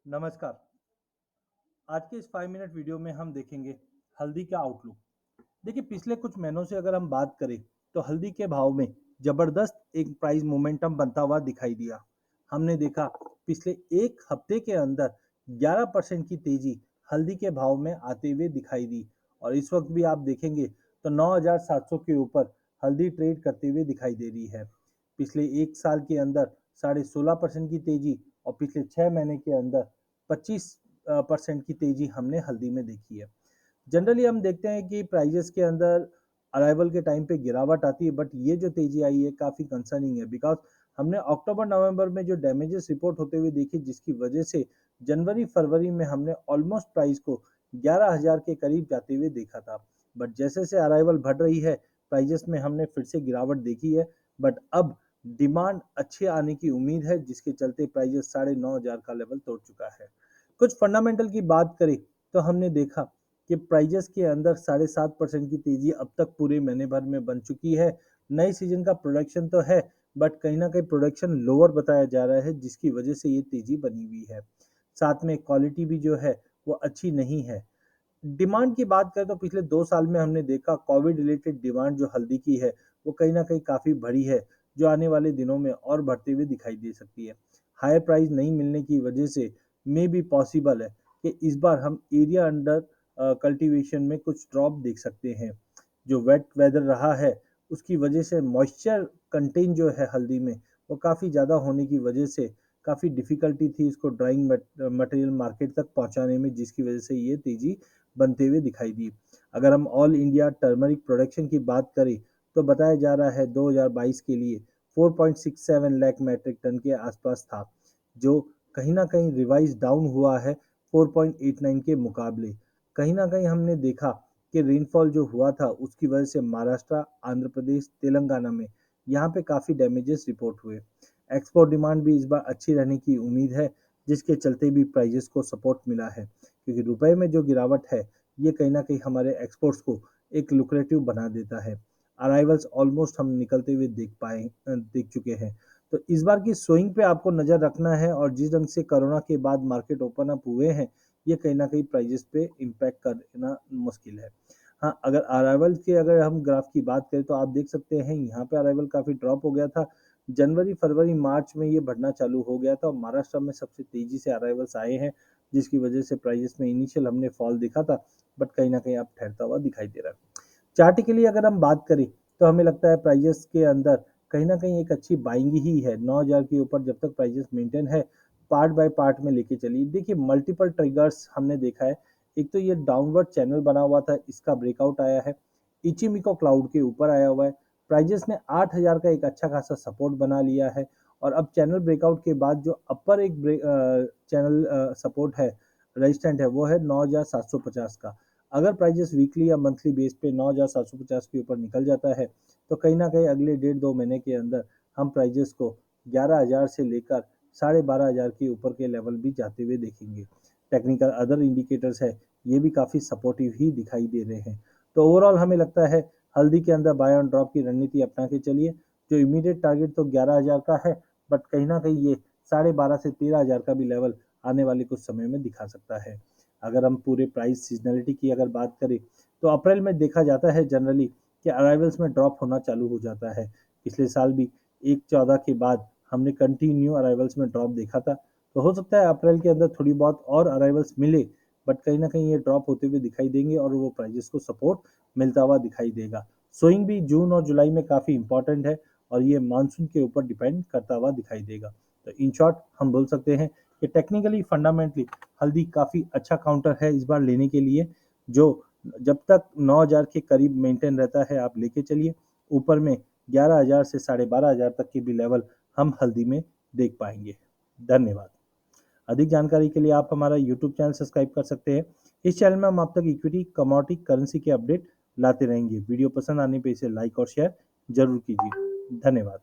नमस्कार। आज के इस 5 मिनट वीडियो में हम देखेंगे हल्दी का आउटलुक। देखिए, पिछले कुछ महीनों से अगर हम बात करें तो हल्दी के भाव में जबरदस्त एक प्राइस मोमेंटम बनता हुआ दिखाई दिया। हमने देखा पिछले एक हफ्ते के अंदर 11% की तेजी हल्दी के भाव में आते हुए दिखाई दी और इस वक्त भी आप देखेंगे तो 9,700 के ऊपर हल्दी ट्रेड करते हुए दिखाई दे रही है। पिछले एक साल के अंदर 16.5% की तेजी और पिछले 6 महीने के अंदर 25% की तेजी हमने हल्दी में देखी है। जनरली हम देखते हैं कि प्राइजेस के अंदर अराइवल के टाइम पे गिरावट आती है, बट ये जो तेजी आई है काफ़ी कंसर्निंग है। बिकॉज हमने अक्टूबर नवंबर में जो डैमेजेस रिपोर्ट होते हुए देखी, जिसकी वजह से जनवरी फरवरी में हमने ऑलमोस्ट प्राइस को 11,000 के करीब जाते हुए देखा था। बट जैसे जैसे अराइवल बढ़ रही है प्राइजेस में हमने फिर से गिरावट देखी है। बट अब डिमांड अच्छे आने की उम्मीद है, जिसके चलते प्राइजेस 9,500 का लेवल तोड़ चुका है। कुछ फंडामेंटल की बात करें तो हमने देखा कि प्राइजेस के अंदर 7.5% की तेजी अब तक पूरे महीने भर में बन चुकी है। नए सीजन का प्रोडक्शन तो है, बट कहीं ना कहीं प्रोडक्शन लोअर बताया जा रहा है, जिसकी वजह से ये तेजी बनी हुई है। साथ में क्वालिटी भी जो है वो अच्छी नहीं है। डिमांड की बात करें तो पिछले 2 साल में हमने देखा कोविड रिलेटेड डिमांड जो हल्दी की है वो कहीं ना कहीं काफ़ी बढ़ी है, जो आने वाले दिनों में और बढ़ते हुए दिखाई दे सकती है। हायर प्राइस नहीं मिलने की वजह से मे भी पॉसिबल है कि इस बार हम एरिया अंडर कल्टीवेशन में कुछ ड्रॉप देख सकते हैं। जो वेट वेदर रहा है उसकी वजह से मॉइस्चर कंटेंट जो है हल्दी में वो काफ़ी ज़्यादा होने की वजह से काफ़ी डिफ़िकल्टी थी इसको ड्राइंग मटेरियल मार्केट तक पहुंचाने में, जिसकी वजह से ये तेज़ी बनते हुए दिखाई दी। अगर हम ऑल इंडिया टर्मरिक प्रोडक्शन की बात करें तो बताया जा रहा है 2022 के लिए 4.67 लाख मैट्रिक टन के आसपास था, जो कहीं ना कहीं रिवाइज डाउन हुआ है 4.89 के मुकाबले। कहीं ना कहीं हमने देखा कि रेनफॉल जो हुआ था उसकी वजह से महाराष्ट्र, आंध्र प्रदेश, तेलंगाना में यहाँ पे काफ़ी डैमेजेस रिपोर्ट हुए। एक्सपोर्ट डिमांड भी इस बार अच्छी रहने की उम्मीद है, जिसके चलते भी प्राइजेस को सपोर्ट मिला है, क्योंकि रुपए में जो गिरावट है ये कहीं ना कहीं हमारे एक्सपोर्ट्स को एक लुक्रेटिव बना देता है। अराइवल्स ऑलमोस्ट हम निकलते हुए देख चुके हैं। तो इस बार की सोइंग पे आपको नज़र रखना है, और जिस ढंग से कोरोना के बाद मार्केट ओपन अप हुए हैं ये कहीं ना कहीं प्राइजेस पे इम्पैक्ट करना मुश्किल है। हाँ, अगर अराइवल के अगर हम ग्राफ की बात करें तो आप देख सकते हैं यहाँ पे अराइवल काफ़ी ड्रॉप हो गया था। जनवरी फरवरी मार्च में ये बढ़ना चालू हो गया था और महाराष्ट्र में सबसे तेजी से अराइवल्स आए हैं, जिसकी वजह से प्राइजेस में इनिशियल हमने फॉल देखा था, बट कहीं ना कहीं अब ठहरता हुआ दिखाई दे रहा है। चार्ट के लिए अगर हम बात करें तो हमें लगता है प्राइजेस के अंदर कहीं ना कहीं एक अच्छी बाइंग ही है। 9,000 के ऊपर जब तक प्राइजेस मेंटेन है, पार्ट बाय पार्ट में लेके चलिए। देखिए, मल्टीपल ट्रिगर्स हमने देखा है। एक तो ये डाउनवर्ड चैनल बना हुआ था, इसका ब्रेकआउट आया है, इचिमिको क्लाउड के ऊपर आया हुआ है। प्राइजेस ने 8,000 का एक अच्छा खासा सपोर्ट बना लिया है, और अब चैनल ब्रेकआउट के बाद जो अपर एक चैनल सपोर्ट है, रेजिस्टेंट है, वो है 9,750 का। अगर प्राइजेस वीकली या मंथली बेस पे 9,750 के ऊपर निकल जाता है तो कहीं ना कहीं अगले 1.5-2 महीने के अंदर हम प्राइजेस को 11,000 से लेकर 12,500 के ऊपर के लेवल भी जाते हुए देखेंगे। टेक्निकल अदर इंडिकेटर्स है, ये भी काफ़ी सपोर्टिव ही दिखाई दे रहे हैं। तो ओवरऑल हमें लगता है हल्दी के अंदर बाय ऑन ड्रॉप की रणनीति अपना के चलिए। जो इमीडिएट टारगेट तो 11,000 का है, बट कहीं ना कहीं ये 12,500 से 13,000 का भी लेवल आने वाले कुछ समय में दिखा सकता है। अगर हम पूरे प्राइस सीजनलिटी की अगर बात करें तो अप्रैल में देखा जाता है जनरली कि अराइवल्स में ड्रॉप होना चालू हो जाता है। पिछले साल भी 1/14 के बाद हमने कंटिन्यू अराइवल्स में ड्रॉप देखा था। तो हो सकता है अप्रैल के अंदर थोड़ी बहुत और अराइवल्स मिले, बट कहीं ना कहीं ये ड्रॉप होते हुए दिखाई देंगे और वो प्राइजेस को सपोर्ट मिलता हुआ दिखाई देगा। सोइंग भी जून और जुलाई में काफ़ी इंपॉर्टेंट है, और ये मानसून के ऊपर डिपेंड करता हुआ दिखाई देगा। तो इन शॉर्ट हम बोल सकते हैं कि टेक्निकली फंडामेंटली हल्दी काफ़ी अच्छा काउंटर है इस बार लेने के लिए। जो जब तक 9,000 के करीब मेंटेन रहता है आप लेके चलिए। ऊपर में 11,000 से 12,500 तक के भी लेवल हम हल्दी में देख पाएंगे। धन्यवाद। अधिक जानकारी के लिए आप हमारा यूट्यूब चैनल सब्सक्राइब कर सकते हैं। इस चैनल में हम आप तक इक्विटी, कमोडिटी, करेंसी के अपडेट लाते रहेंगे। वीडियो पसंद आने पे इसे लाइक और शेयर जरूर कीजिए। धन्यवाद।